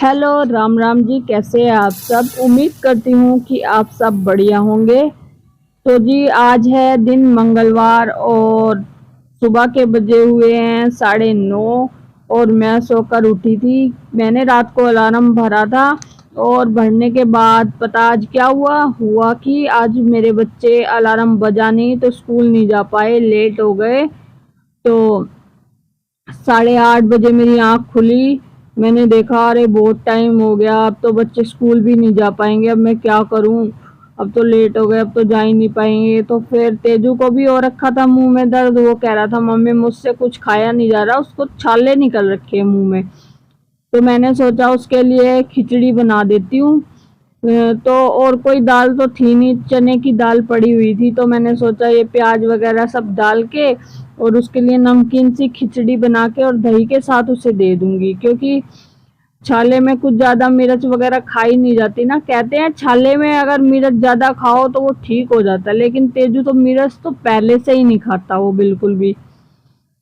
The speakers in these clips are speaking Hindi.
हेलो राम राम जी, कैसे हैं आप सब। उम्मीद करती हूँ कि आप सब बढ़िया होंगे। तो जी आज है दिन मंगलवार और सुबह के बजे हुए हैं 9:30 और मैं सोकर उठी थी। मैंने रात को अलार्म भरा था और भरने के बाद पता आज क्या हुआ कि आज मेरे बच्चे अलार्म बजा नहीं तो स्कूल नहीं जा पाए, लेट हो गए। तो 8:30 बजे मेरी आंख खुली। मैंने देखा अरे बहुत टाइम हो गया, अब तो बच्चे स्कूल भी नहीं जा पाएंगे, अब मैं क्या करूं। अब तो लेट हो गए, अब तो जा ही नहीं पाएंगे। तो फिर तेजू को भी हो रखा था मुंह में दर्द, वो कह रहा था मम्मी मुझसे कुछ खाया नहीं जा रहा, उसको छाले निकल रखे हैं मुंह में। तो मैंने सोचा उसके लिए खिचड़ी बना देती हूँ। तो और कोई दाल तो थी नहीं, चने की दाल पड़ी हुई थी, तो मैंने सोचा ये प्याज वगैरह सब डाल के और उसके लिए नमकीन सी खिचड़ी बना के और दही के साथ उसे दे दूंगी, क्योंकि छाले में कुछ ज्यादा मिर्च वगैरह खाई नहीं जाती ना। कहते हैं छाले में अगर मिर्च ज्यादा खाओ तो वो ठीक हो जाता है, लेकिन तेजू तो मिर्च तो पहले से ही नहीं खाता वो बिल्कुल भी।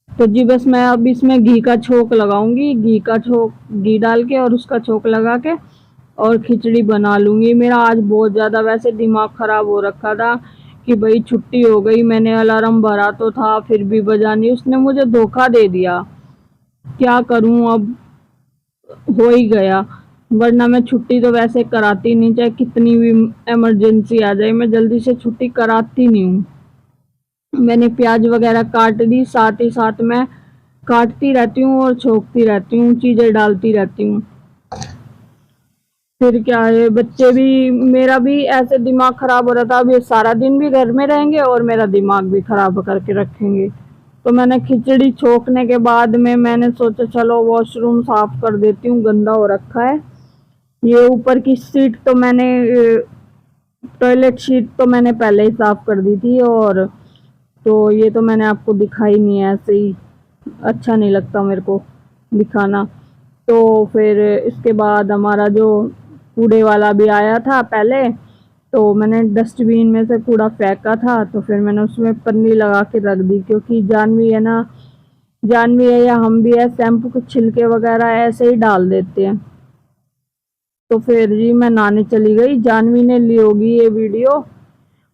तो जी बस मैं अब इसमें घी का छोंक लगाऊंगी, घी डाल के और उसका छोंक लगा के और खिचड़ी बना लूंगी। मेरा आज बहुत ज़्यादा वैसे दिमाग ख़राब हो रखा था कि भाई छुट्टी हो गई, मैंने अलार्म भरा तो था फिर भी बजा नहीं, उसने मुझे धोखा दे दिया। क्या करूं अब, हो ही गया। वरना मैं छुट्टी तो वैसे कराती नहीं, चाहे कितनी भी इमरजेंसी आ जाए, मैं जल्दी से छुट्टी कराती नहीं हूँ। मैंने प्याज वगैरह काट दी, साथ ही साथ मैं काटती रहती हूँ और छोंकती रहती हूँ, चीज़ें डालती रहती हूँ। फिर क्या है, बच्चे भी, मेरा भी ऐसे दिमाग खराब हो रहा था। अब ये सारा दिन भी घर में रहेंगे और मेरा दिमाग भी खराब करके रखेंगे। तो मैंने खिचड़ी छोकने के बाद में मैंने सोचा चलो वॉशरूम साफ कर देती हूँ, गंदा हो रखा है। ये ऊपर की सीट तो मैंने, टॉयलेट सीट तो मैंने पहले ही साफ कर दी थी। और तो ये तो मैंने आपको दिखाई नहीं है, ऐसे ही अच्छा नहीं लगता मेरे को दिखाना। तो फिर इसके बाद हमारा जो कूड़े वाला भी आया था पहले, तो मैंने डस्टबिन में से कूड़ा फेंका था, तो फिर मैंने उसमें पन्नी लगा के रख दी, क्योंकि जानवी है ना, जानवी है या हम भी है, शैम्पू के छिलके वगैरह ऐसे ही डाल देते हैं। तो फिर जी मैं नहाने चली गई, जानवी ने ली होगी ये वीडियो।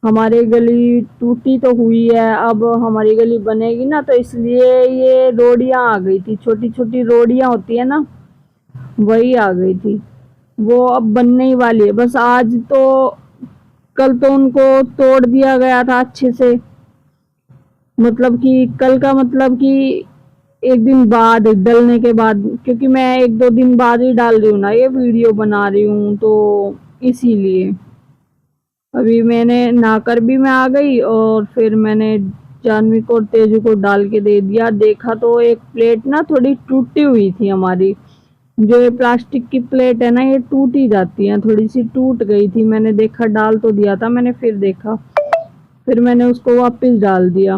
हमारी गली टूटी तो हुई है, अब हमारी गली बनेगी ना, तो इसलिए ये रोडियां आ गई थी, छोटी छोटी रोडियां होती है ना, वही आ गई थी। वो अब बनने ही वाली है, बस आज तो, कल तो उनको तोड़ दिया गया था अच्छे से। मतलब कि कल का मतलब कि एक दिन बाद, डलने के बाद, क्योंकि मैं 1-2 दिन बाद ही डाल रही हूँ ना, ये वीडियो बना रही हूँ, तो इसीलिए। अभी मैंने नहाकर भी मैं आ गई और फिर मैंने जानवी को और तेजू को डाल के दे दिया। देखा तो एक प्लेट ना थोड़ी टूटी हुई थी हमारी, जो ये प्लास्टिक की प्लेट है ना, ये टूट ही जाती है, थोड़ी सी टूट गई थी। मैंने देखा, डाल तो दिया था मैंने, फिर देखा, फिर मैंने उसको वापस डाल दिया।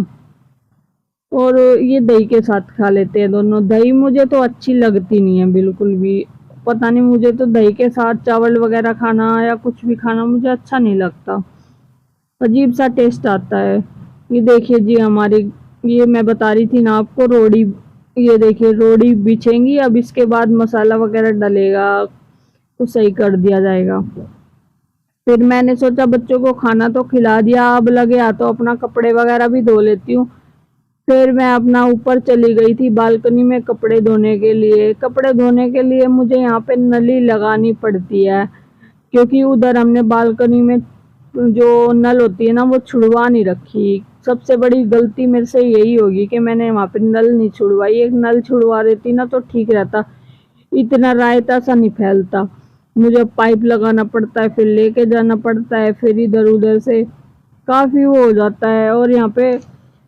और ये दही के साथ खा लेते हैं दोनों। दही मुझे तो अच्छी लगती नहीं है बिल्कुल भी, पता नहीं, मुझे तो दही के साथ चावल वगैरह खाना या कुछ भी खाना मुझे अच्छा नहीं लगता, अजीब सा टेस्ट आता है। ये देखिए जी हमारी, ये मैं बता रही थी ना आपको, रोड़ी, ये देखिए रोड़ी बिछेंगी, अब इसके बाद मसाला वगैरह डलेगा तो सही कर दिया जाएगा। फिर मैंने सोचा बच्चों को खाना तो खिला दिया, अब लगे हाथों अपना कपड़े वगैरह भी धो लेती हूँ। फिर मैं अपना ऊपर चली गई थी बालकनी में कपड़े धोने के लिए। कपड़े धोने के लिए मुझे यहाँ पे नली लगानी पड़ती है, क्योंकि उधर हमने बालकनी में जो नल होती है ना, वो छुड़वा नहीं रखी। सबसे बड़ी गलती मेरे से यही होगी कि मैंने वहाँ पे नल नहीं छुड़वाई। एक नल छुड़वा देती ना तो ठीक रहता, इतना रायता सा नहीं फैलता। मुझे पाइप लगाना पड़ता है, फिर लेके जाना पड़ता है, फिर इधर उधर से काफ़ी वो हो जाता है। और यहाँ पे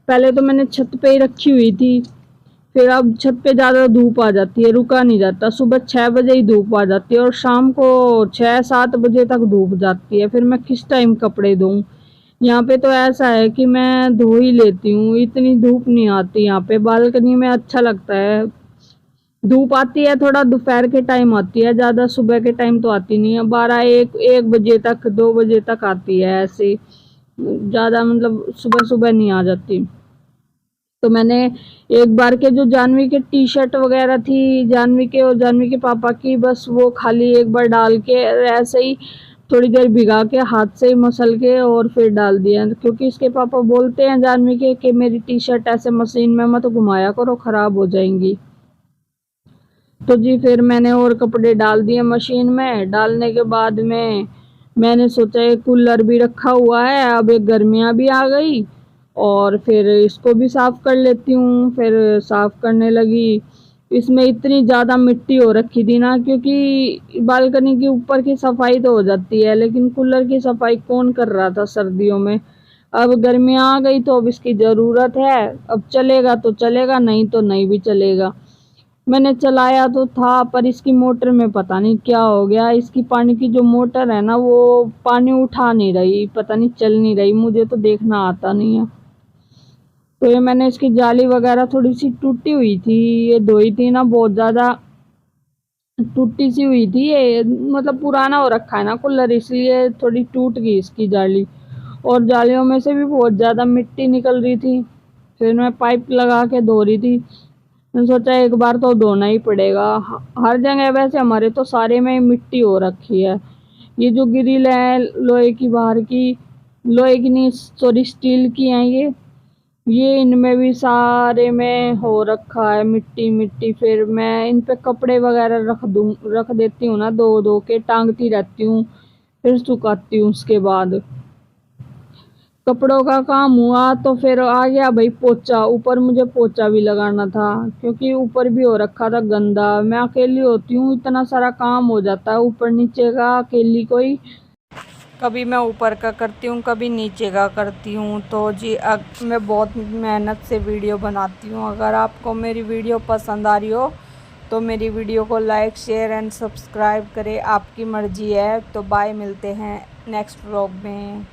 पहले तो मैंने छत पे ही रखी हुई थी, फिर अब छत पे ज़्यादा धूप आ जाती है, रुका नहीं जाता। सुबह 6 बजे ही धूप आ जाती है और शाम को 6-7 बजे तक धूप जाती है। फिर मैं किस टाइम कपड़े धोऊं। यहाँ पे तो ऐसा है कि मैं धो ही लेती हूँ, इतनी धूप नहीं आती यहाँ पे। बालकनी में अच्छा लगता है, धूप आती है थोड़ा दोपहर के टाइम आती है, ज़्यादा सुबह के टाइम तो आती नहीं है। 12-1 बजे तक, 2 बजे तक आती है, ऐसे ज़्यादा मतलब सुबह सुबह नहीं आ जाती। तो मैंने एक बार के जो जानवी के टी शर्ट वगैरह थी जानवी के और जानवी के पापा की, बस वो खाली एक बार डाल के ऐसे ही थोड़ी देर भिगा के हाथ से ही मसल के और फिर डाल दिया, क्योंकि इसके पापा बोलते हैं जानवी के कि मेरी टी शर्ट ऐसे मशीन में मत घुमाया करो, खराब हो जाएंगी। तो जी फिर मैंने और कपड़े डाल दिए मशीन में। डालने के बाद में मैंने सोचा एक कूलर भी रखा हुआ है, अब एक गर्मियाँ भी आ गई और फिर इसको भी साफ कर लेती हूँ। फिर साफ करने लगी, इसमें इतनी ज़्यादा मिट्टी हो रखी थी ना, क्योंकि बालकनी के ऊपर की सफाई तो हो जाती है लेकिन कूलर की सफाई कौन कर रहा था सर्दियों में। अब गर्मियाँ आ गई तो अब इसकी ज़रूरत है, अब चलेगा तो चलेगा, नहीं तो नहीं भी चलेगा। मैंने चलाया तो था पर इसकी मोटर में पता नहीं क्या हो गया, इसकी पानी की जो मोटर है ना वो पानी उठा नहीं रही, पता नहीं चल नहीं रही, मुझे तो देखना आता नहीं है। तो ये मैंने इसकी जाली वगैरह थोड़ी सी टूटी हुई थी, ये धोई थी ना, बहुत ज़्यादा टूटी सी हुई थी, ये मतलब पुराना हो रखा है ना कूलर, इसलिए थोड़ी टूट गई इसकी जाली। और जालियों में से भी बहुत ज़्यादा मिट्टी निकल रही थी। फिर मैं पाइप लगा के धो रही थी, मैंने सोचा एक बार तो धोना ही पड़ेगा। हर जगह वैसे हमारे तो सारे में मिट्टी हो रखी है। ये जो ग्रिल है लोहे की, बाहर की, लोहे की नहीं सॉरी स्टील की है ये इनमें भी सारे में हो रखा है मिट्टी मिट्टी। फिर मैं इन पे कपड़े वगैरह रख देती हूँ ना, धो धो के टांगती रहती हूँ, फिर सुखाती हूँ। उसके बाद कपड़ों का काम हुआ तो फिर आ गया भाई पोछा। ऊपर मुझे पोछा भी लगाना था क्योंकि ऊपर भी हो रखा था गंदा। मैं अकेली होती हूँ, इतना सारा काम हो जाता है ऊपर नीचे का, अकेली कोई। कभी मैं ऊपर का करती हूँ, कभी नीचे का करती हूँ। तो जी मैं बहुत मेहनत से वीडियो बनाती हूँ। अगर आपको मेरी वीडियो पसंद आ रही हो तो मेरी वीडियो को लाइक शेयर एंड सब्सक्राइब करें, आपकी मर्ज़ी है। तो बाय, मिलते हैं नेक्स्ट व्लॉग में।